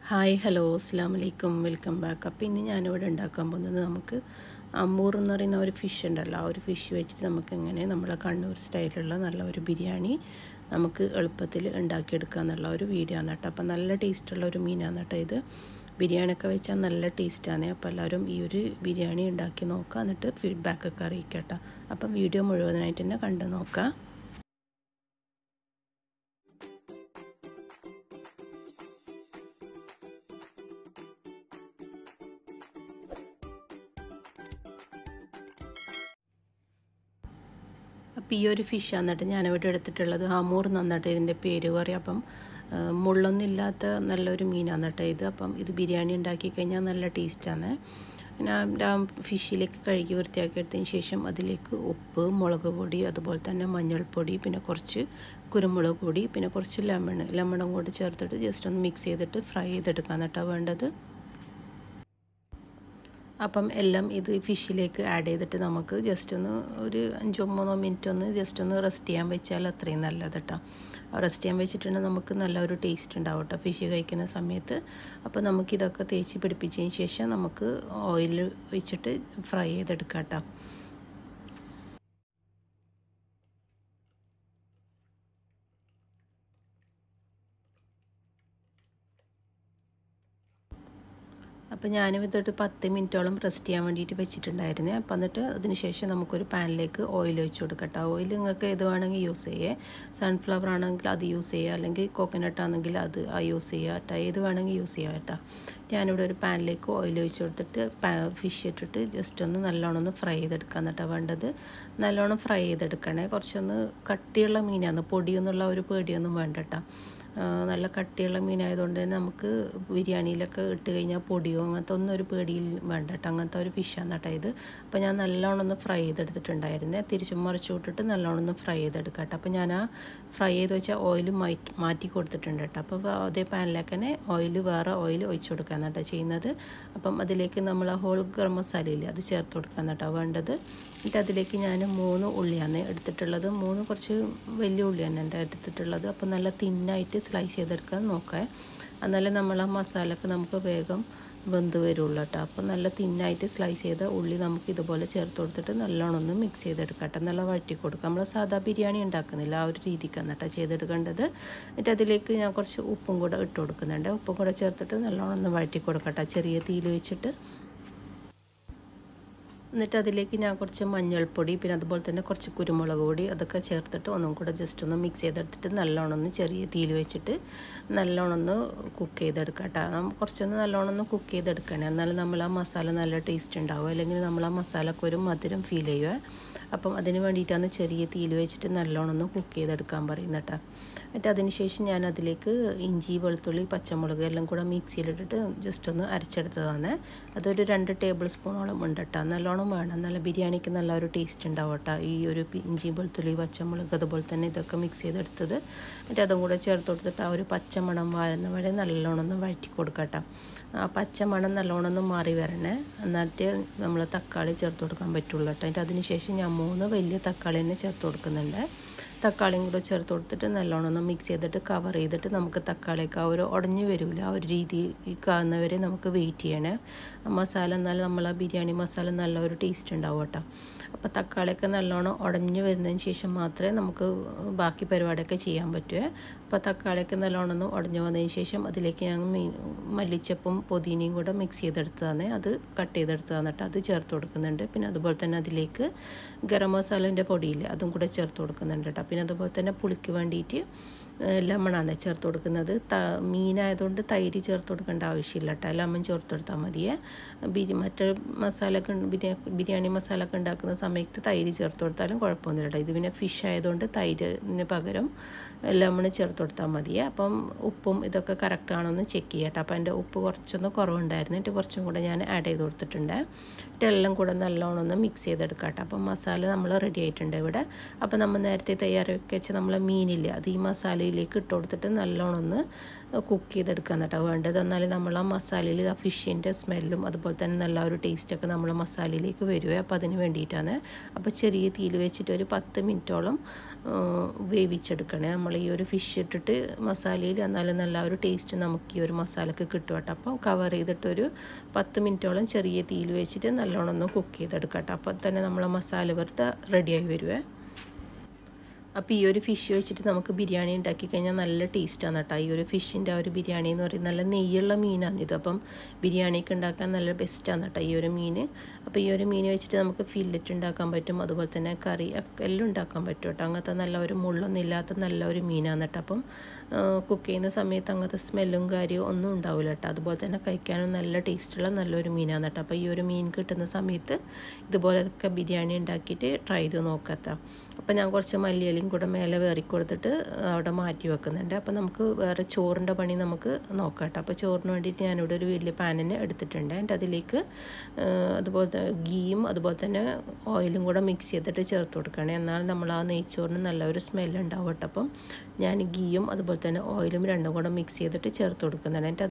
Hi hello അസ്സലാമു അലൈക്കും welcome back. അപ്പോൾ ഇന്ന് ഞാനിവിടെ ഉണ്ടാക്കാൻ പോകുന്നത് നമുക്ക് അമ്മൂർ എന്ന് പറയുന്ന ഒരു ഫിഷ് ഉണ്ടല്ലോ, ആ ഒരു ഫിഷ് വെച്ചിട്ട് നമുക്ക് എങ്ങനെ നമ്മളെ കണ്ണൂർ സ്റ്റൈലുള്ള നല്ല ഒരു ബിരിയാണി നമുക്ക് എളുപ്പത്തിൽ ഉണ്ടാക്കിയെടുക്കുക എന്നുള്ള ഒരു വീഡിയോ ആണ് കേട്ടോ. അപ്പോൾ നല്ല ടേസ്റ്റുള്ള ഒരു മീനാണ് കേട്ടോ ഇത്. ബിരിയാണിയൊക്കെ വെച്ചാൽ നല്ല ടേസ്റ്റാണ്. അപ്പോൾ എല്ലാവരും ഈ ഒരു ബിരിയാണി ഉണ്ടാക്കി നോക്കുക, എന്നിട്ട് ഫീഡ്ബാക്കൊക്കെ അറിയിക്കുക കേട്ടോ. അപ്പം വീഡിയോ മുഴുവനായിട്ട് തന്നെ കണ്ടു നോക്കുക. അപ്പോൾ ഈ ഒരു ഫിഷാണ് കേട്ടോ ഞാനിവിടെ എടുത്തിട്ടുള്ളത്. അമൂർ നന്നിട്ട് ഇതിൻ്റെ പേര് പറയും. അപ്പം മുള്ളൊന്നും ഇല്ലാത്ത നല്ലൊരു മീനാണ് കേട്ടോ ഇത്. അപ്പം ഇത് ബിരിയാണി ഉണ്ടാക്കി കഴിഞ്ഞാൽ നല്ല ടേസ്റ്റാണ്. ഞാൻ ഫിഷിലേക്ക് കഴുകി വൃത്തിയാക്കി എടുത്തതിന് ശേഷം അതിലേക്ക് ഉപ്പ്, മുളക് പൊടി, അതുപോലെ തന്നെ മഞ്ഞൾപ്പൊടി, പിന്നെ കുറച്ച് കുരുമുളക് പൊടി, പിന്നെ കുറച്ച് ലെമണും കൂടി ചേർത്തിട്ട് ജസ്റ്റ് ഒന്ന് മിക്സ് ചെയ്തിട്ട് ഫ്രൈ ചെയ്തെടുക്കാൻ കേട്ടോ വേണ്ടത്. അപ്പം എല്ലാം ഇത് ഫിഷിലേക്ക് ആഡ് ചെയ്തിട്ട് നമുക്ക് ജസ്റ്റ് ഒന്ന് ഒരു 5-3 മിനിറ്റ് ഒന്ന് ജസ്റ്റ് ഒന്ന് റെസ്റ്റ് ചെയ്യാൻ വെച്ചാൽ അത്രയും നല്ലത് കേട്ടോ. റെസ്റ്റ് ചെയ്യാൻ വെച്ചിട്ടുണ്ടെങ്കിൽ നമുക്ക് നല്ലൊരു ടേസ്റ്റ് ഉണ്ടാവും കേട്ടോ ഫിഷ് കഴിക്കുന്ന സമയത്ത്. അപ്പോൾ നമുക്കിതൊക്കെ തേച്ച് പിടിപ്പിച്ചതിന് ശേഷം നമുക്ക് ഓയിൽ വെച്ചിട്ട് ഫ്രൈ ചെയ്തെടുക്കാം കേട്ടോ. അപ്പോൾ ഞാനും ഇതൊട്ട് 10 മിനിറ്റോളം റെസ്റ്റ് ചെയ്യാൻ വേണ്ടിയിട്ട് വെച്ചിട്ടുണ്ടായിരുന്നു. അപ്പോൾ എന്നിട്ട് അതിന് ശേഷം നമുക്കൊരു പാനിലേക്ക് ഓയിൽ ഒഴിച്ച് കൊടുക്കട്ടെ. ഓയിൽ നിങ്ങൾക്ക് ഏത് വേണമെങ്കിൽ യൂസ് ചെയ്യേ. സൺഫ്ലവർ ആണെങ്കിൽ അത് യൂസ് ചെയ്യുക, അല്ലെങ്കിൽ കോക്കനട്ട് ആണെങ്കിൽ അത് യൂസ് ചെയ്യുക കേട്ടോ. ഏത് വേണമെങ്കിൽ യൂസ് ചെയ്യാം കേട്ടോ. ഞാനിവിടെ ഒരു പാനിലേക്ക് ഓയിൽ ഒഴിച്ച് കൊടുത്തിട്ട് ഫിഷ് ഇട്ടിട്ട് ജസ്റ്റ് ഒന്ന് നല്ലോണം ഒന്ന് ഫ്രൈ ചെയ്തെടുക്കാൻ കേട്ടോ വേണ്ടത്. നല്ലോണം ഫ്രൈ ചെയ്തെടുക്കണേ. കുറച്ചൊന്ന് കട്ടിയുള്ള മീനാണ്, പൊടിയൊന്നുള്ള ഒരു പേടിയൊന്നും വേണ്ട കേട്ടോ. നല്ല കട്ടിയുള്ള മീനായതുകൊണ്ട് തന്നെ നമുക്ക് ബിരിയാണിയിലൊക്കെ ഇട്ട് കഴിഞ്ഞാൽ പൊടിയോ അങ്ങനത്തെ ഒന്നും ഒരു പേടിയിൽ വേണ്ട കേട്ടോ. അങ്ങനത്തെ ഒരു ഫിഷാണ് കേട്ടോ ഇത്. അപ്പോൾ ഞാൻ നല്ലോണം ഒന്ന് ഫ്രൈ ചെയ്തെടുത്തിട്ടുണ്ടായിരുന്നേ. തിരിച്ചും മറിച്ച് വിട്ടിട്ട് നല്ലോണം ഒന്ന് ഫ്രൈ ചെയ്തെടുക്കാം കേട്ടോ. അപ്പോൾ ഞാൻ ആ ഫ്രൈ ചെയ്ത് വെച്ചാൽ ഓയിൽ മാറ്റി കൊടുത്തിട്ടുണ്ട് കേട്ടോ. അപ്പോൾ അതേ പാനിലേക്ക് തന്നെ വേറെ ഓയിൽ ഒഴിച്ച് കൊടുക്കാൻ കേട്ടോ ചെയ്യുന്നത്. അപ്പം അതിലേക്ക് നമ്മൾ ഹോൾ ഗരം മസാല ഇല്ലേ, അത് ചേർത്ത് കൊടുക്കാൻ കേട്ടോ വേണ്ടത്. എന്നിട്ട് അതിലേക്ക് ഞാൻ 3 ഉള്ളിയാണ് എടുത്തിട്ടുള്ളത്. 3 കുറച്ച് വലിയ ഉള്ളിയാണ് എൻ്റെ എടുത്തിട്ടുള്ളത്. അപ്പോൾ നല്ല തിന്നായിട്ട് സ്ലൈസ് ചെയ്തെടുക്കാൻ നോക്കാം. എന്നാലേ നമ്മൾ ആ മസാലയൊക്കെ നമുക്ക് വേഗം വെന്ത് വരുള്ളൂ കേട്ടോ. അപ്പോൾ നല്ല തിന്നായിട്ട് സ്ലൈസ് ചെയ്ത ഉള്ളി നമുക്ക് ഇതുപോലെ ചേർത്ത് കൊടുത്തിട്ട് നല്ലോണം ഒന്ന് മിക്സ് ചെയ്തെടുക്കാം കേട്ടോ. നല്ല വഴറ്റി കൊടുക്കാം. നമ്മൾ സാധാ ബിരിയാണി ഉണ്ടാക്കുന്നില്ല, ആ ഒരു രീതിക്കാണ് കേട്ടോ ചെയ്തെടുക്കേണ്ടത്. എന്നിട്ട് അതിലേക്ക് ഞാൻ കുറച്ച് ഉപ്പും കൂടെ ഇട്ട് കൊടുക്കുന്നുണ്ട്. ഉപ്പും കൂടെ ചേർത്തിട്ട് നല്ലോണം ഒന്ന് വഴറ്റി കൊടുക്കാം കേട്ടോ, ചെറിയ തീയിൽ വെച്ചിട്ട്. എന്നിട്ട് അതിലേക്ക് ഞാൻ കുറച്ച് മഞ്ഞൾപ്പൊടി, പിന്നെ അതുപോലെ തന്നെ കുറച്ച് കുരുമുളക് പൊടി, അതൊക്കെ ചേർത്തിട്ട് ഒന്നും കൂടെ ജസ്റ്റ് ഒന്ന് മിക്സ് ചെയ്തെടുത്തിട്ട് നല്ലോണം ഒന്ന് ചെറിയ തീയിൽ വെച്ചിട്ട് നല്ലോണം ഒന്ന് കുക്ക് ചെയ്തെടുക്കാം കേട്ടോ. കുറച്ചൊന്ന് നല്ലോണം ഒന്ന് കുക്ക് ചെയ്തെടുക്കണേ, എന്നാലും നമ്മൾ ആ മസാല നല്ല ടേസ്റ്റ് ഉണ്ടാവും. അല്ലെങ്കിൽ നമ്മൾ ആ മസാലക്ക് ഒരു മധുരം ഫീൽ ചെയ്യുക. അപ്പം അതിന് വേണ്ടിയിട്ടാണ് ചെറിയ തീയിൽ വെച്ചിട്ട് നല്ലോണം ഒന്ന് കുക്ക് ചെയ്തെടുക്കാൻ പറയുന്നത് കേട്ടോ. എന്നിട്ട് അതിന് ശേഷം ഞാൻ അതിലേക്ക് ഇഞ്ചി, വെളുത്തുള്ളി, പച്ചമുളക് എല്ലാം കൂടെ മിക്സിയിലിട്ടിട്ട് ജസ്റ്റ് ഒന്ന് അരച്ചെടുത്തതാണ്. അതൊരു 2 ടേബിൾ സ്പൂണോളം ഉണ്ട് കേട്ടോ. നല്ലോണം വേണം, നല്ല ബിരിയാണിക്ക് നല്ല ഒരു ടേസ്റ്റ് ഉണ്ടാവും കേട്ടോ. ഈ ഒരു ഇഞ്ചി, വെളുത്തുള്ളി, പച്ചമുളക് അതുപോലെ തന്നെ ഇതൊക്കെ മിക്സ് ചെയ്തെടുത്തത്. എന്നിട്ട് അതും കൂടെ ചേർത്ത് കൊടുത്തിട്ട് ആ ഒരു പച്ചമണം വാരുന്ന വരെ നല്ലോണം ഒന്ന് വഴറ്റി കൊടുക്കാം കേട്ടോ. ആ പച്ചമണം നല്ലോണം ഒന്ന് മാറി വരണേ, എന്നിട്ട് നമ്മൾ തക്കാളി ചേർത്ത് കൊടുക്കാൻ പറ്റുള്ളൂ കേട്ടോ. എന്നിട്ട് അതിന് ശേഷം ഞാൻ 3 വലിയ തക്കാളി തന്നെ ചേർത്ത് കൊടുക്കുന്നുണ്ട്. തക്കാളിയും കൂടെ ചേർത്ത് കൊടുത്തിട്ട് നല്ലോണം ഒന്ന് മിക്സ് ചെയ്തിട്ട് കവർ ചെയ്തിട്ട് നമുക്ക് തക്കാളിയൊക്കെ ആ ഒരു ഉടഞ്ഞു വരില്ല, ആ ഒരു രീതി കാണുന്നവരെ നമുക്ക് വെയിറ്റ് ചെയ്യണേ. മസാല എന്നാലും നമ്മൾ ആ ബിരിയാണി മസാല നല്ലൊരു ടേസ്റ്റ് ഉണ്ടാവും കേട്ടോ. അപ്പോൾ തക്കാളിയൊക്കെ നല്ലോണം ഉടഞ്ഞു വരുന്നതിന് ശേഷം മാത്രമേ നമുക്ക് ബാക്കി പരിപാടിയൊക്കെ ചെയ്യാൻ പറ്റുമേ. അപ്പോൾ തക്കാളിയൊക്കെ നല്ലോണം ഒന്ന് ഉടഞ്ഞു വന്നതിന് ശേഷം അതിലേക്ക് ഞാൻ മല്ലിച്ചപ്പും പുതിനയും കൂടെ മിക്സ് ചെയ്തെടുത്തതാണ്, അത് കട്ട് ചെയ്തെടുത്തതാണ് കേട്ടോ. അത് ചേർത്ത് കൊടുക്കുന്നുണ്ട്. പിന്നെ അതുപോലെ തന്നെ അതിലേക്ക് ഗരം മസാലേൻ്റെ പൊടിയില്ലേ, അതും കൂടെ ചേർത്ത് കൊടുക്കുന്നുണ്ട് കേട്ടോ. പിന്നെ അതുപോലെ തന്നെ പുളിക്ക് വേണ്ടിയിട്ട് ലെമണാണ് ചേർത്ത് കൊടുക്കുന്നത്. മീനായതുകൊണ്ട് തൈര് ചേർത്ത് കൊടുക്കേണ്ട ആവശ്യമില്ല കേട്ടോ, ലെമൺ ചേർത്ത് കൊടുത്താൽ മതിയേ. മറ്റേ ബിരിയാണി മസാല ഒക്കെ ഉണ്ടാക്കുന്ന സമയത്ത് തൈര് ചേർത്ത് കൊടുത്താലും കുഴപ്പമൊന്നുമില്ല കേട്ടോ. ഇത് പിന്നെ ഫിഷ് ആയതുകൊണ്ട് തൈരിന് പകരം ലെമൺ ചേർത്ത് കൊടുത്താൽ മതിയേ. അപ്പം ഉപ്പും ഇതൊക്കെ കറക്റ്റാണോ എന്ന് ചെക്ക് ചെയ്യാം കേട്ടോ. അപ്പോൾ എൻ്റെ ഉപ്പ് കുറച്ചൊന്ന് കുറവുണ്ടായിരുന്നു, എന്നിട്ട് കുറച്ചും കൂടെ ഞാൻ ആഡ് ചെയ്ത് കൊടുത്തിട്ടുണ്ട്. എന്നിട്ട് എല്ലാം കൂടെ നല്ലോണം ഒന്ന് മിക്സ് ചെയ്തെടുക്കാം കേട്ടോ. അപ്പം മസാല നമ്മൾ റെഡി ആയിട്ടുണ്ട് ഇവിടെ. അപ്പോൾ നമ്മൾ നേരത്തെ തയ്യാറാക്കി വെച്ച നമ്മളെ മീനില്ലേ, അത് ഈ മസാല മസാലയിലേക്ക് ഇട്ട് കൊടുത്തിട്ട് നല്ലോണം ഒന്ന് കുക്ക് ചെയ്തെടുക്കാൻ കേട്ടോ വേണ്ടത്. എന്നാൽ നമ്മൾ ആ മസാലയിൽ ആ ഫിഷിൻ്റെ സ്മെല്ലും അതുപോലെ തന്നെ നല്ല ഒരു ടേസ്റ്റൊക്കെ നമ്മൾ മസാലയിലേക്ക് വരുവേ. അപ്പോൾ അതിന് വേണ്ടിയിട്ടാണ്. അപ്പോൾ ചെറിയ തീയിൽ വെച്ചിട്ട് ഒരു 10 മിനിറ്റോളം വേവിച്ചെടുക്കണേ നമ്മൾ ഈ ഒരു ഫിഷ് ഇട്ടിട്ട് മസാലയിൽ. എന്നാലും നല്ല ഒരു ടേസ്റ്റ് നമുക്ക് ഈ ഒരു മസാലക്ക് കിട്ടും കേട്ടോ. അപ്പം കവർ ചെയ്തിട്ടൊരു 10 മിനിറ്റോളം ചെറിയ തീയിൽ വെച്ചിട്ട് നല്ലോണം ഒന്ന് കുക്ക് ചെയ്തെടുക്കാം കേട്ടോ. അപ്പോൾ തന്നെ നമ്മളെ മസാല വരട്ട് റെഡിയായി വരുവേ. അപ്പോൾ ഈ ഒരു ഫിഷ് വെച്ചിട്ട് നമുക്ക് ബിരിയാണി ഉണ്ടാക്കി കഴിഞ്ഞാൽ നല്ല ടേസ്റ്റാണ് കേട്ടോ. ഈ ഒരു ഫിഷിൻ്റെ ആ ഒരു ബിരിയാണി എന്ന് പറയുന്നത് നല്ല നെയ്യുള്ള മീനാണിത്. അപ്പം ബിരിയാണിക്ക് ഉണ്ടാക്കാൻ നല്ല ബെസ്റ്റാണ് കേട്ടോ ഈ ഒരു മീൻ. അപ്പോൾ ഈ ഒരു മീൻ വെച്ചിട്ട് നമുക്ക് ഫില്ലറ്റ് ഉണ്ടാക്കാൻ പറ്റും, അതുപോലെ തന്നെ കറി എല്ലാം ഉണ്ടാക്കാൻ പറ്റും കേട്ടോ. അങ്ങനത്തെ നല്ല ഒരു മുള്ളൊന്നും ഇല്ലാത്ത നല്ല ഒരു മീനാണ് കേട്ടോ. അപ്പം കുക്ക് ചെയ്യുന്ന സമയത്ത് അങ്ങനത്തെ സ്മെല്ലും കാര്യവും ഒന്നും ഉണ്ടാവില്ല കേട്ടോ. അതുപോലെ തന്നെ കഴിക്കാനും നല്ല ടേസ്റ്റുള്ള നല്ലൊരു മീനാണ് കേട്ടോ. അപ്പോൾ ഈ ഒരു മീൻ കിട്ടുന്ന സമയത്ത് ഇതുപോലൊക്കെ ബിരിയാണി ഉണ്ടാക്കിയിട്ട് ട്രൈ ചെയ്ത് നോക്കാത്ത. അപ്പോൾ ഞാൻ കുറച്ച് മല്ലിയിലയും കൂടെ മേലെ വേറിക്കൊടുത്തിട്ട് അവിടെ മാറ്റി വെക്കുന്നുണ്ട്. അപ്പോൾ നമുക്ക് വേറെ ചോറിൻ്റെ പണി നമുക്ക് നോക്കാം കേട്ടോ. അപ്പോൾ ചോറിന് വേണ്ടിയിട്ട് ഞാനിവിടെ ഒരു വലിയ പാനിന് എടുത്തിട്ടുണ്ട്. എൻ്റെ അതിലേക്ക് അതുപോലെ ഗീയും അതുപോലെ തന്നെ ഓയിലും കൂടെ മിക്സ് ചെയ്തിട്ട് ചേർത്ത് കൊടുക്കുകയാണ്. എന്നാൽ നമ്മൾ ആ നെയ്ച്ചോറിന് നല്ലൊരു സ്മെല്ലുണ്ടാവും കേട്ടോ. അപ്പം ഞാൻ ഗീയും അതുപോലെ തന്നെ ഓയിലും രണ്ടും കൂടെ മിക്സ് ചെയ്തിട്ട് ചേർത്ത് കൊടുക്കുന്നുണ്ട്.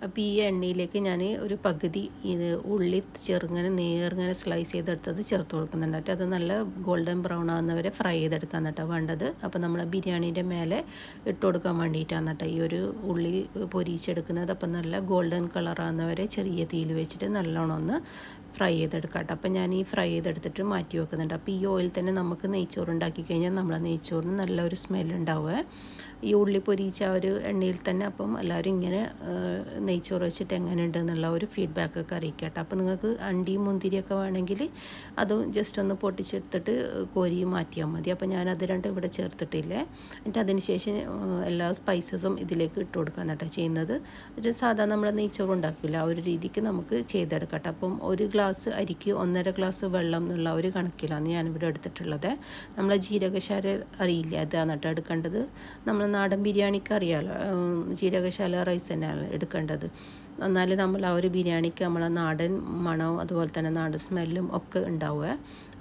അപ്പോൾ ഈ എണ്ണയിലേക്ക് ഞാൻ ഒരു പകുതി ഇത് ഉള്ളി ചെറുങ്ങനെ നേർങ്ങനെ സ്ലൈസ് ചെയ്തെടുത്തത് ചേർത്ത് കൊടുക്കുന്നുണ്ട് കേട്ടോ. അത് നല്ല ഗോൾഡൻ ബ്രൗൺ ആകുന്നവരെ ഫ്രൈ ചെയ്തെടുക്കാൻ കേട്ടോ വേണ്ടത്. അപ്പോൾ നമ്മൾ ബിരിയാണീൻ്റെ മേലെ ഇട്ട് കൊടുക്കാൻ വേണ്ടിയിട്ടാണ് കേട്ടോ ഈ ഒരു ഉള്ളി പൊരിച്ചെടുക്കുന്നത്. അപ്പം നല്ല ഗോൾഡൻ കളറാകുന്നവരെ ചെറിയ തീയിൽ വെച്ചിട്ട് നല്ലോണം ഒന്ന് ഫ്രൈ ചെയ്തെടുക്കാം കേട്ടോ. അപ്പം ഞാൻ ഈ ഫ്രൈ ചെയ്തെടുത്തിട്ട് മാറ്റി വെക്കുന്നുണ്ട്. അപ്പോൾ ഈ ഓയിൽ തന്നെ നമുക്ക് നെയ്ച്ചോറ് ഉണ്ടാക്കി കഴിഞ്ഞാൽ നമ്മളെ നെയ്ച്ചോറിന് നല്ലൊരു സ്മെല്ലുണ്ടാവുക ഈ ഉള്ളി പൊരിച്ച ആ ഒരു എണ്ണയിൽ തന്നെ. അപ്പം എല്ലാവരും ഇങ്ങനെ നെയ്ച്ചോറ് വെച്ചിട്ട് എങ്ങനെയുണ്ട് എന്നുള്ള ഒരു ഫീഡ്ബാക്കൊക്കെ അറിയിക്കാം കേട്ടോ. അപ്പോൾ നിങ്ങൾക്ക് അണ്ടിയും മുന്തിരിയൊക്കെ വേണമെങ്കിൽ അതും ജസ്റ്റ് ഒന്ന് പൊട്ടിച്ചെടുത്തിട്ട് കോരി മാറ്റിയാൽ മതി. അപ്പോൾ ഞാനത് രണ്ടും ഇവിടെ ചേർത്തിട്ടില്ലേ. എന്നിട്ട് അതിന് ശേഷം എല്ലാ സ്പൈസസും ഇതിലേക്ക് ഇട്ട് കൊടുക്കാൻ കേട്ടോ ചെയ്യുന്നത്. ഒരു സാധാരണ നമ്മൾ നെയ്ച്ചോറ് ഉണ്ടാക്കില്ല ആ ഒരു രീതിക്ക് നമുക്ക് ചെയ്തെടുക്കാം കേട്ടോ. അപ്പം ഒരു ഗ്ലാസ് അരിക്ക് 1.5 ഗ്ലാസ് വെള്ളം എന്നുള്ള ഒരു കണക്കിലാണ് ഞാനിവിടെ എടുത്തിട്ടുള്ളത്. നമ്മളെ ജീരകശാല അറിയില്ല, അതാണ് കേട്ടോ എടുക്കേണ്ടത്. നമ്മൾ നാടൻ ബിരിയാണിക്ക് അറിയാമല്ലോ ജീരകശാല റൈസ് തന്നെയാണ് എടുക്കേണ്ടത്. എന്നാൽ നമ്മൾ ആ ഒരു ബിരിയാണിക്ക് നമ്മളെ നാടൻ മണവും അതുപോലെ തന്നെ നാടൻ സ്മെല്ലും ഒക്കെ ഉണ്ടാവുക.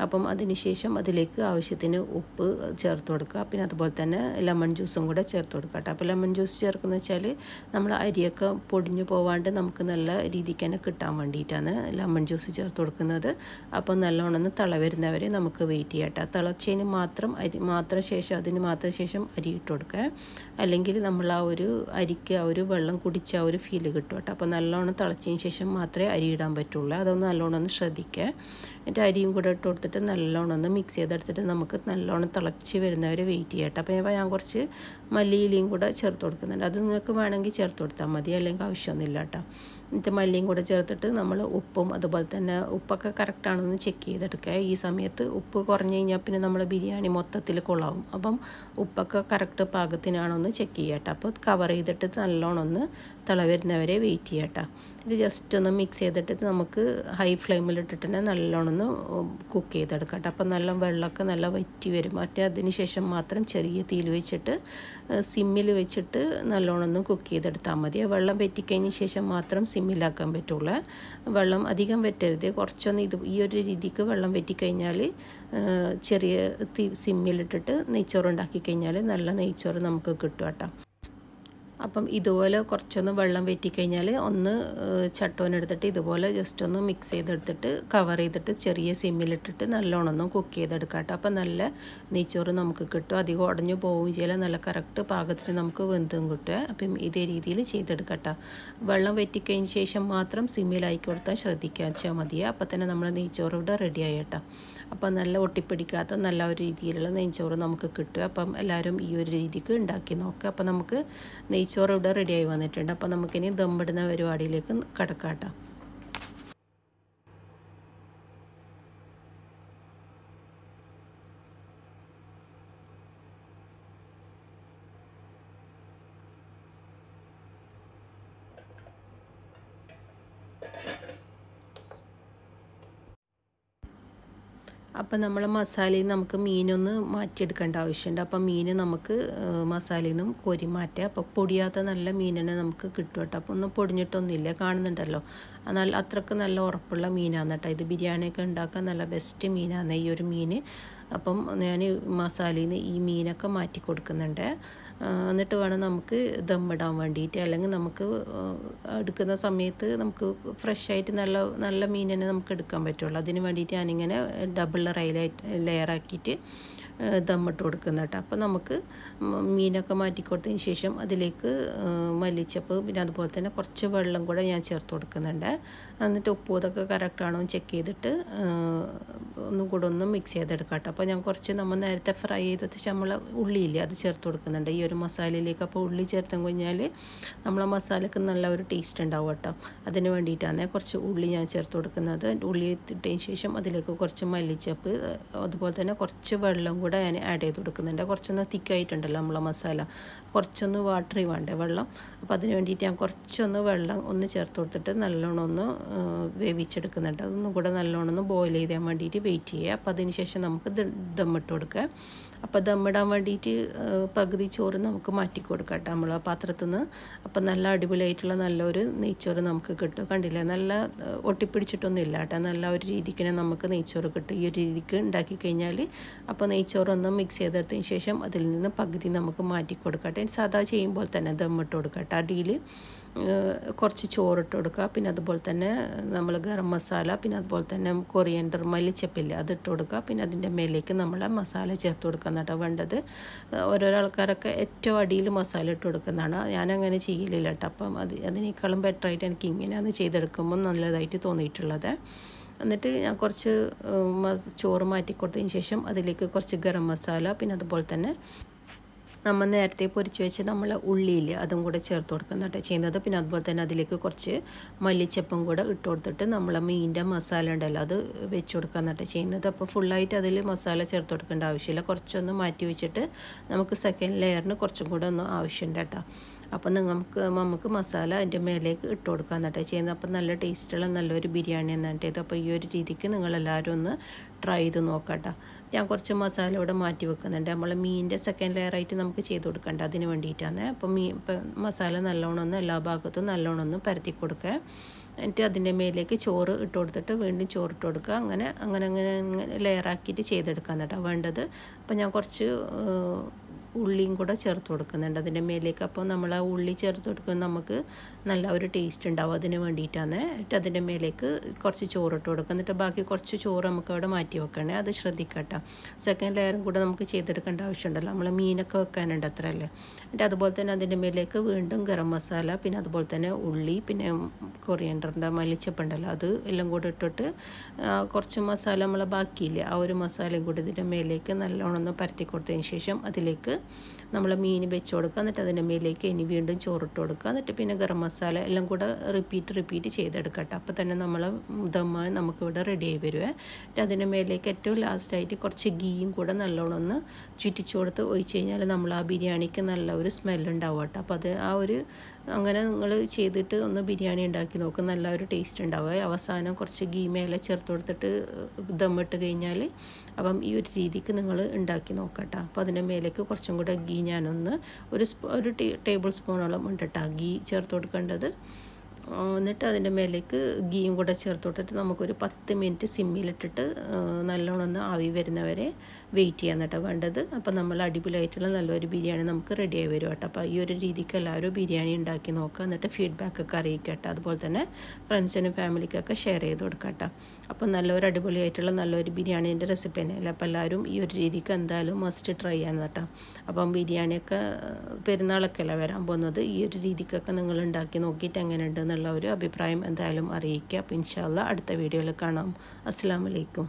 അപ്പം അതിന് ശേഷം അതിലേക്ക് ആവശ്യത്തിന് ഉപ്പ് ചേർത്ത് കൊടുക്കുക. പിന്നെ അതുപോലെ തന്നെ ലെമൺ ജ്യൂസും കൂടെ ചേർത്ത് കൊടുക്കുക കേട്ടോ. അപ്പോൾ ലെമൺ ജ്യൂസ് ചേർക്കുന്നത് വെച്ചാൽ നമ്മൾ അരിയൊക്കെ പൊടിഞ്ഞു പോവാണ്ട് നമുക്ക് നല്ല രീതിക്ക് തന്നെ കിട്ടാൻ വേണ്ടിയിട്ടാണ് ലെമൺ ജ്യൂസ് ചേർത്ത് കൊടുക്കുന്നത്. അപ്പോൾ നല്ലോണം തിള വരുന്നവരെ നമുക്ക് വെയിറ്റ് ചെയ്യാം കേട്ടോ. തിളച്ചതിന് മാത്രം ശേഷം അതിന് മാത്രം ശേഷം അരി ഇട്ട് കൊടുക്കുക. അല്ലെങ്കിൽ നമ്മൾ ആ ഒരു അരിക്ക് ആ ഒരു വെള്ളം കുടിച്ച ആ ഒരു ഫീല് കിട്ടും കേട്ടോ. അപ്പോൾ നല്ലോണം തിളച്ചതിന് ശേഷം മാത്രമേ അരി ഇടാൻ പറ്റുള്ളൂ. അതൊന്ന് നല്ലോണം ഒന്ന് ശ്രദ്ധിക്കുക. എന്നിട്ട് അരിയും കൂടെ ഇട്ട് കൊടുത്തിട്ട് നല്ലോണം ഒന്ന് മിക്സ് ചെയ്തെടുത്തിട്ട് നമുക്ക് നല്ലോണം തിളച്ച് വരുന്നവരെ വെയിറ്റ് ചെയ്യട്ടെ. അപ്പോൾ ഞാൻ കുറച്ച് മല്ലിയിലയും കൂടെ ചേർത്ത് കൊടുക്കുന്നുണ്ട്. അത് നിങ്ങൾക്ക് വേണമെങ്കിൽ ചേർത്ത് കൊടുത്താൽ മതി, അല്ലെങ്കിൽ ആവശ്യമൊന്നുമില്ല കേട്ടോ. എന്നിട്ട് മല്ലിയും കൂടെ ചേർത്തിട്ട് നമ്മൾ ഉപ്പും അതുപോലെ തന്നെ ഉപ്പൊക്കെ കറക്റ്റാണെന്ന് ചെക്ക് ചെയ്തെടുക്കുക. ഈ സമയത്ത് ഉപ്പ് കുറഞ്ഞു കഴിഞ്ഞാൽ പിന്നെ നമ്മൾ ബിരിയാണി മൊത്തത്തിൽ കൊള്ളാവും. അപ്പം ഉപ്പൊക്കെ കറക്റ്റ് പാകത്തിനാണോന്ന് ചെക്ക് ചെയ്യട്ടെ. അപ്പോൾ കവർ ചെയ്തിട്ട് നല്ലോണം ഒന്ന് തിള വരുന്നവരെ വെയിറ്റ് ചെയ്യട്ടെ. ഇത് ജസ്റ്റ് ഒന്ന് മിക്സ് ചെയ്തിട്ട് നമുക്ക് ഹൈ ഫ്ലെയിമിലിട്ടിട്ട് തന്നെ നല്ലോണം ഒന്ന് കുക്ക് ചെയ്തെടുക്കട്ടെ. അപ്പം നല്ല വെള്ളമൊക്കെ നല്ല വറ്റി വരും. അതിന് ശേഷം മാത്രം ചെറിയ തീയിൽ വെച്ചിട്ട് സിമ്മിൽ വെച്ചിട്ട് നല്ലോണം ഒന്ന് കുക്ക് ചെയ്തെടുത്താൽ മതി. വെള്ളം വറ്റിക്കഴിഞ്ഞ ശേഷം മാത്രം സിമ്മിലാക്കാൻ പറ്റുള്ളൂ. വെള്ളം അധികം വറ്റരുത്, കുറച്ചൊന്ന് ഈ ഒരു രീതിക്ക് വെള്ളം വറ്റിക്കഴിഞ്ഞാൽ ചെറിയ സിമ്മിലിട്ടിട്ട് നെയ്ച്ചോറ് ഉണ്ടാക്കി കഴിഞ്ഞാൽ നല്ല നെയ്ച്ചോറ് നമുക്ക് കിട്ടും കേട്ടോ. അപ്പം ഇതുപോലെ കുറച്ചൊന്ന് വെള്ളം വറ്റിക്കഴിഞ്ഞാൽ ഒന്ന് ചട്ടോനെടുത്തിട്ട് ഇതുപോലെ ജസ്റ്റ് ഒന്ന് മിക്സ് ചെയ്തെടുത്തിട്ട് കവർ ചെയ്തിട്ട് ചെറിയ സിമ്മിലിട്ടിട്ട് നല്ലോണം ഒന്ന് കുക്ക് ചെയ്തെടുക്കാം കേട്ടോ. അപ്പം നല്ല നെയ്ച്ചോറ് നമുക്ക് കിട്ടും. അധികം ഉടഞ്ഞു പോവുകയും ചെയ്യില്ല, നല്ല കറക്റ്റ് പാകത്തിന് നമുക്ക് വെന്തും കിട്ടുക. അപ്പം ഇതേ രീതിയിൽ ചെയ്തെടുക്കാം കേട്ടോ. വെള്ളം വറ്റിക്കഴിഞ്ഞ ശേഷം മാത്രം സിമ്മിലാക്കി കൊടുത്താൽ ശ്രദ്ധിക്കാൻ വെച്ചാൽ മതിയെ. അപ്പം തന്നെ നമ്മൾ നെയ്ച്ചോറ് ഇവിടെ റെഡിയായി കേട്ടോ. അപ്പം നല്ല ഒട്ടിപ്പിടിക്കാത്ത നല്ല ഒരു രീതിയിലുള്ള നെയ്ച്ചോറ് നമുക്ക് കിട്ടുക. അപ്പം എല്ലാവരും ഈ ഒരു രീതിക്ക് ഉണ്ടാക്കി നോക്കുക. അപ്പം നമുക്ക് നെയ്ച്ചോറ് ഇവിടെ റെഡിയായി വന്നിട്ടുണ്ട്. അപ്പോൾ നമുക്കിനി ദമ്മിടുന്ന പരിപാടിയിലേക്ക് കടക്കാം കേട്ടോ. അപ്പം നമ്മൾ മസാലയിൽ നിന്ന് നമുക്ക് മീനൊന്ന് മാറ്റിയെടുക്കേണ്ട ആവശ്യമുണ്ട്. അപ്പം മീൻ നമുക്ക് മസാലയിൽ നിന്നും കോരി മാറ്റുക. അപ്പോൾ പൊടിയാത്ത നല്ല മീൻ തന്നെ നമുക്ക് കിട്ടും കേട്ടോ. അപ്പോൾ ഒന്നും പൊടിഞ്ഞിട്ടൊന്നുമില്ല, കാണുന്നുണ്ടല്ലോ. എന്നാൽ അത്രയ്ക്ക് നല്ല ഉറപ്പുള്ള മീനാണ് കേട്ടോ. ഇത് ബിരിയാണിയൊക്കെ ഉണ്ടാക്കാൻ നല്ല ബെസ്റ്റ് മീനാണ് ഈ ഒരു മീൻ. അപ്പം ഞാൻ മസാലയിൽ നിന്ന് ഈ മീനൊക്കെ മാറ്റി കൊടുക്കുന്നുണ്ട്. എന്നിട്ട് വേണം നമുക്ക് ദമ്മിടാൻ വേണ്ടിയിട്ട്. അല്ലെങ്കിൽ നമുക്ക് എടുക്കുന്ന സമയത്ത് നമുക്ക് ഫ്രഷായിട്ട് നല്ല മീൻ തന്നെ നമുക്ക് എടുക്കാൻ പറ്റുള്ളൂ. അതിന് വേണ്ടിയിട്ട് ഞാനിങ്ങനെ ഡബിൾ ലെയറാക്കിയിട്ട് ദമ്മിട്ട് കൊടുക്കുന്ന കേട്ടോ. അപ്പോൾ നമുക്ക് മീനൊക്കെ മാറ്റി കൊടുത്തതിന് ശേഷം അതിലേക്ക് മല്ലിച്ചപ്പ് പിന്നെ അതുപോലെ തന്നെ കുറച്ച് വെള്ളം കൂടെ ഞാൻ ചേർത്ത് കൊടുക്കുന്നുണ്ട്. എന്നിട്ട് ഉപ്പും ഇതൊക്കെ കറക്റ്റാണോ ചെക്ക് ചെയ്തിട്ട് ഒന്നും കൂടെ ഒന്ന് മിക്സ് ചെയ്തെടുക്കാം കേട്ടോ. അപ്പോൾ ഞാൻ കുറച്ച് നമ്മൾ നേരത്തെ ഫ്രൈ ചെയ്തിട്ട് നമ്മൾ ഉള്ളിയില്ലേ അത് ചേർത്ത് കൊടുക്കുന്നുണ്ട് ഈ ഒരു മസാലയിലേക്ക്. അപ്പോൾ ഉള്ളി ചേർത്ത് കഴിഞ്ഞാൽ നമ്മളെ മസാലയ്ക്ക് നല്ല ഒരു ടേസ്റ്റ് ഉണ്ടാവും കേട്ടോ. അതിന് വേണ്ടിയിട്ടാണ് കുറച്ച് ഉള്ളി ഞാൻ ചേർത്ത് കൊടുക്കുന്നത്. ഉള്ളി ഇട്ടതിന് ശേഷം അതിലേക്ക് കുറച്ച് മല്ലിച്ചപ്പ് അതുപോലെ തന്നെ കുറച്ച് വെള്ളം കൂടെ ഞാൻ ആഡ് ചെയ്ത് കൊടുക്കുന്നുണ്ട്. കുറച്ചൊന്ന് തിക്കായിട്ടുണ്ടല്ലോ നമ്മളെ മസാല, കുറച്ചൊന്ന് വാട്ടറി വേണ്ടേ വെള്ളം. അപ്പോൾ അതിന് വേണ്ടിയിട്ട് ഞാൻ കുറച്ചൊന്ന് വെള്ളം ഒന്ന് ചേർത്ത് കൊടുത്തിട്ട് നല്ലോണം ഒന്ന് വേവിച്ചെടുക്കുന്നുണ്ട്. അതൊന്നും കൂടെ നല്ലോണം ഒന്ന് ബോയിൽ ചെയ്യാൻ വേണ്ടിയിട്ട് വെയിറ്റ് ചെയ്യുക. അപ്പോൾ അതിന് ശേഷം നമുക്ക് ദമ്മിട്ട് കൊടുക്കുക. അപ്പോൾ ദമ്മിടാൻ വേണ്ടിയിട്ട് പകുതി ചോറ് നമുക്ക് മാറ്റി കൊടുക്കാം കേട്ടോ നമ്മൾ ആ പാത്രത്തിൽ നിന്ന്. അപ്പോൾ നല്ല അടിപൊളിയായിട്ടുള്ള നല്ലൊരു നെയ്ച്ചോറ് നമുക്ക് കിട്ടും. കണ്ടില്ലേ, നല്ല ഒട്ടിപ്പിടിച്ചിട്ടൊന്നും ഇല്ല കേട്ടോ. നല്ല ഒരു രീതിക്ക് തന്നെ നമുക്ക് നെയ്ച്ചോറ് കിട്ടും. ഈ ഒരു രീതിക്ക് ഉണ്ടാക്കി കഴിഞ്ഞാൽ അപ്പോൾ നെയ്ച്ചോറൊന്ന് മിക്സ് ചെയ്തെടുത്തതിന് ശേഷം അതിൽ നിന്ന് പകുതി നമുക്ക് മാറ്റി കൊടുക്കട്ടെ. സാധാ ചെയ്യുമ്പോൾ തന്നെ ദമ്മിട്ട് കൊടുക്കട്ടെ. അടിയിൽ കുറച്ച് ചോറിട്ട് കൊടുക്കുക. പിന്നെ അതുപോലെ തന്നെ നമ്മൾ ഗരം മസാല പിന്നെ അതുപോലെ തന്നെ കൊറിയൻഡർ മല്ലിച്ചപ്പില്ലേ അതിട്ട് കൊടുക്കുക. പിന്നെ അതിൻ്റെ മേലേക്ക് നമ്മൾ മസാല ചേർത്ത് കൊടുക്കുക എന്നിട്ട് വേണ്ടത്. ഓരോരോ ആൾക്കാരൊക്കെ ഏറ്റവും അടിയിൽ മസാല ഇട്ട് കൊടുക്കുന്നതാണ്. ഞാനങ്ങനെ ചെയ്യലില്ല കേട്ടോ. അപ്പം അതിനേക്കാളും ബെറ്ററായിട്ട് എനിക്ക് ഇങ്ങനെയാണ് ചെയ്തെടുക്കുമ്പോൾ നല്ലതായിട്ട് തോന്നിയിട്ടുള്ളത്. എന്നിട്ട് ഞാൻ കുറച്ച് ചോറ് മാറ്റി കൊടുത്തതിന് ശേഷം അതിലേക്ക് കുറച്ച് ഗരം മസാല പിന്നെ അതുപോലെ തന്നെ നമ്മൾ നേരത്തെ പൊരിച്ച് വെച്ച് നമ്മൾ ഉള്ളിയിൽ അതും കൂടെ ചേർത്ത് കൊടുക്കുന്നുണ്ട് ചെയ്യുന്നത്. പിന്നെ അതുപോലെ തന്നെ അതിലേക്ക് കുറച്ച് മല്ലിച്ചപ്പും കൂടെ ഇട്ട് കൊടുത്തിട്ട് നമ്മളെ മീനിൻ്റെ മസാല ഉണ്ടല്ലോ അത് വെച്ച് കൊടുക്കാന്നിട്ട് ചെയ്യുന്നത്. അപ്പോൾ ഫുള്ളായിട്ട് അതിൽ മസാല ചേർത്ത് കൊടുക്കേണ്ട ആവശ്യമില്ല. കുറച്ചൊന്ന് മാറ്റി വെച്ചിട്ട് നമുക്ക് സെക്കൻഡ് ലെയറിന് കുറച്ചും കൂടെ ഒന്ന് ആവശ്യമുണ്ട് കേട്ടോ. അപ്പോൾ നമുക്ക് മസാല അതിൻ്റെ മേലേക്ക് ഇട്ട് കൊടുക്കുക എന്നിട്ട് ചെയ്യുന്നത്. അപ്പോൾ നല്ല ടേസ്റ്റുള്ള നല്ലൊരു ബിരിയാണി എന്നിട്ട് ഇത്. അപ്പോൾ ഈ ഒരു രീതിക്ക് നിങ്ങളെല്ലാവരും ഒന്ന് ട്രൈ ചെയ്ത് നോക്കട്ടോ. ഞാൻ കുറച്ച് മസാല ഇവിടെ മാറ്റി വെക്കുന്നുണ്ട്. നമ്മൾ മീനിൻ്റെ സെക്കൻഡ് ലെയറായിട്ട് നമുക്ക് ചെയ്ത് കൊടുക്കേണ്ട അതിന് വേണ്ടിയിട്ടാണ്. അപ്പോൾ മസാല നല്ലോണം ഒന്ന് എല്ലാ ഭാഗത്തും നല്ലോണം ഒന്ന് പരത്തി കൊടുക്കുക. എന്നിട്ട് അതിൻ്റെ മേലേക്ക് ചോറ് ഇട്ട് കൊടുത്തിട്ട് വീണ്ടും ചോറിട്ട് കൊടുക്കുക. അങ്ങനെ ലെയറാക്കിയിട്ട് ചെയ്തെടുക്കാൻ കേട്ടോ വേണ്ടത്. അപ്പോൾ ഞാൻ കുറച്ച് ഉള്ളിയും കൂടെ ചേർത്ത് കൊടുക്കുന്നുണ്ട് അതിൻ്റെ മേലേക്ക്. അപ്പോൾ നമ്മൾ ആ ഉള്ളി ചേർത്ത് കൊടുക്കുമ്പോൾ നമുക്ക് നല്ല ഒരു ടേസ്റ്റ് ഉണ്ടാവും. അതിന് വേണ്ടിയിട്ടാണ്. എന്നിട്ട് അതിൻ്റെ മേലേക്ക് കുറച്ച് ചോറിട്ട് കൊടുക്കുക. എന്നിട്ട് ബാക്കി കുറച്ച് ചോറ് നമുക്ക് അവിടെ മാറ്റി വെക്കണേ, അത് ശ്രദ്ധിക്കട്ടോ. സെക്കൻഡ് ലെയറും കൂടെ നമുക്ക് ചെയ്തെടുക്കേണ്ട ആവശ്യമുണ്ടല്ലോ, നമ്മൾ മീനൊക്കെ വെക്കാനുണ്ട് അത്രയല്ലേ. എന്നിട്ട് അതുപോലെ തന്നെ അതിൻ്റെ മേലേക്ക് വീണ്ടും ഗരം മസാല പിന്നെ അതുപോലെ തന്നെ ഉള്ളി പിന്നെ കൊറിയൻഡറിൻ്റെ മല്ലിച്ചപ്പുണ്ടല്ലോ അത് എല്ലാം കൂടെ ഇട്ടിട്ട് കുറച്ച് മസാല നമ്മളെ ബാക്കിയില്ലേ ആ ഒരു മസാലയും കൂടി ഇതിൻ്റെ മേലേക്ക് നല്ലോണം ഒന്ന് പരത്തി കൊടുത്തതിന് ശേഷം അതിലേക്ക് നമ്മൾ മീൻ വെച്ച് കൊടുക്കുക. എന്നിട്ട് അതിൻ്റെ മേലേക്ക് ഇനി വീണ്ടും ചോറിട്ട് കൊടുക്കുക. എന്നിട്ട് പിന്നെ ഗരം മസാല എല്ലാം കൂടെ റിപ്പീറ്റ് ചെയ്തെടുക്കട്ടെ. അപ്പോൾ തന്നെ നമ്മൾ ദമ്മ നമുക്കിവിടെ റെഡി ആയി വരുവേ. എന്നിട്ട് അതിൻ്റെ മേലേക്ക് ഏറ്റവും ലാസ്റ്റായിട്ട് കുറച്ച് ഗീയും കൂടെ നല്ലോണം ഒന്ന് ചുറ്റിച്ചു കൊടുത്ത് ഒഴിച്ച് കഴിഞ്ഞാൽ നമ്മൾ ആ ബിരിയാണിക്ക് നല്ല ഒരു സ്മെല്ലുണ്ടാവും കേട്ടോ. അപ്പോൾ അത് അങ്ങനെ നിങ്ങൾ ചെയ്തിട്ട് ഒന്ന് ബിരിയാണി ഉണ്ടാക്കി നോക്കും, നല്ല ഒരു ടേസ്റ്റ് ഉണ്ടാവുക. അവസാനം കുറച്ച് ഗീ മേലെ ചേർത്ത് കൊടുത്തിട്ട് ദമ്മിട്ട് കഴിഞ്ഞാൽ അപ്പം ഈ ഒരു രീതിക്ക് നിങ്ങൾ ഉണ്ടാക്കി നോക്കട്ടോ. അപ്പോൾ അതിൻ്റെ മേലേക്ക് കുറച്ചും കൂടെ ഗീ ഞാനൊന്ന് ഒരു ടേബിൾ സ്പൂണോളം ഉണ്ട് കേട്ടോ ഗീ ചേർത്ത് കൊടുക്കേണ്ടത്. എന്നിട്ട് അതിൻ്റെ മേലേക്ക് ഗീയും കൂടെ ചേർത്ത് കൊടുത്തിട്ട് നമുക്കൊരു 10 മിനിറ്റ് സിമ്മിലിട്ടിട്ട് നല്ലോണം ഒന്ന് ആവി വരുന്നവരെ വെയിറ്റ് ചെയ്യാൻ കേട്ടോ വേണ്ടത്. അപ്പോൾ നമ്മൾ അടിപൊളിയായിട്ടുള്ള നല്ലൊരു ബിരിയാണി നമുക്ക് റെഡിയായി വരും കേട്ടോ. അപ്പോൾ ഈ ഒരു രീതിക്ക് എല്ലാവരും ബിരിയാണി ഉണ്ടാക്കി നോക്കുക. എന്നിട്ട് ഫീഡ്ബാക്കൊക്കെ അറിയിക്കുക കേട്ടോ. അതുപോലെ തന്നെ ഫ്രണ്ട്സിനും ഫാമിലിക്കൊക്കെ ഷെയർ ചെയ്ത് കൊടുക്കുക കേട്ടോ. അപ്പോൾ നല്ലൊരു അടിപൊളിയായിട്ടുള്ള നല്ലൊരു ബിരിയാണീൻ്റെ റെസിപ്പി തന്നെയല്ല. അപ്പോൾ എല്ലാവരും ഈ ഒരു രീതിക്ക് എന്തായാലും മസ്റ്റ് ട്രൈ ചെയ്യണം കേട്ടോ. അപ്പം ബിരിയാണിയൊക്കെ പെരുന്നാളൊക്കെ അല്ല വരാൻ പോകുന്നത്. ഈ ഒരു രീതിക്കൊക്കെ നിങ്ങൾ ഉണ്ടാക്കി നോക്കിയിട്ട് എങ്ങനെയുണ്ട് എന്നുള്ള ഒരു അഭിപ്രായം എന്തായാലും അറിയിക്കുക. അപ്പോൾ ഇൻഷാ അല്ലാഹ് അടുത്ത വീഡിയോയിൽ കാണാം. അസ്സലാമു അലൈക്കും.